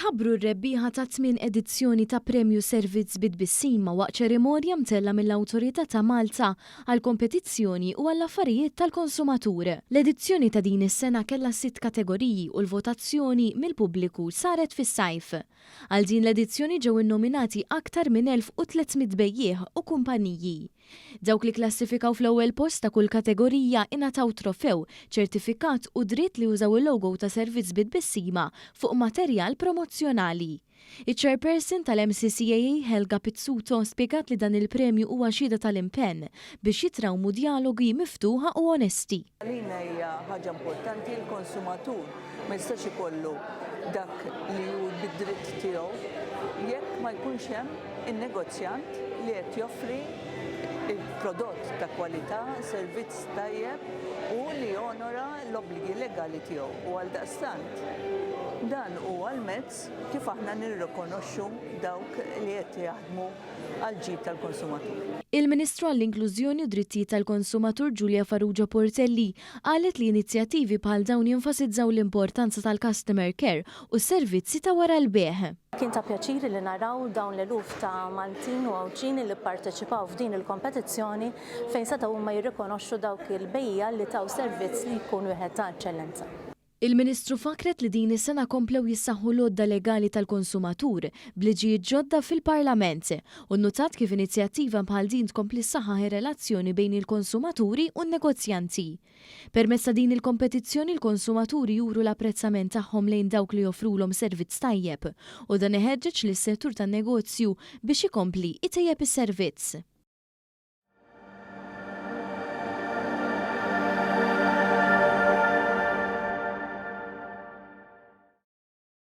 Tħabbru r-rebbieħa ta' 8 edizzjoni ta' Premju Servizz Bid-Bissima waqt ċerimonja mtella mill-Awtorità ta' Malta għal kompetizzjoni u għall-affarijiet tal-konsumatur. L-edizzjoni ta' din is-sena kellha 6 kategoriji u l-votazzjoni mill-pubbliku saret fis-sajf. Għal din l-edizzjoni ġew innominati aktar minn 1300 bejjieħ u kumpaniji. Dawk li klassifikaw fl-ewwel post ta' kull kategorija ingħataw trofew, ċertifikat u dritt li użaw il-logo ta' Servizz Bid-Bissima fuq materjal promozzjonali. Iċ-chairperson tal-MCCAA Helga Pizzuto spjegat li dan il-premju huwa xhieda tal-impenn biex jitrawmu dialogi miftuħa u onesti. Għalina hija ħaġa importanti l-konsumatur ma jistax ikollu dak li hu bid-dritt tiegħu jekk ma jkunx hemm in-negozjant li qed joffri il-prodott ta' kwalità, servizz tajjeb u li jonora l-obbligi legali tiegħu u għaldaqstant. Dan huwa l-mezz kif aħna nirrikonoxxu dawk li qed jaħdmu għal ġid tal-konsumatur. Il-Ministru għall-Inklużjoni u Drittijiet tal-Konsumatur Giulia Farrugia Portelli qalet li inizjattivi bħal dawn jenfasizzaw l-importanza tal-customer care u s-servizzi ta' wara l-beħ. Kien ta' pjaċiri li naraw dawn l-eluf ta' Maltin u Awċini li pparteċipaw f'din il-kompetizzjoni fejn setgħu huma jirrikonoxxu dawk il-bejja li taw servizz li jkun wieħed ta' eċċellenza. Il-Ministru fakret li din is-sena komplew jissaħħu l-odda legali tal-konsumatur b'liġijiet ġodda fil-Parlament u nnutat kif inizjattiva bħal din tkompli ssaħħaħ ir-relazzjoni bejn il-konsumaturi u n-negozjanti. Permezz ta' din il-kompetizzjoni l-konsumaturi juru l-apprezzament tagħhom lejn dawk li joffrulhom servizz tajjeb u dan iħeġġeġ lis-settur tan-negozju biex ikompli itejjeb is-servizz.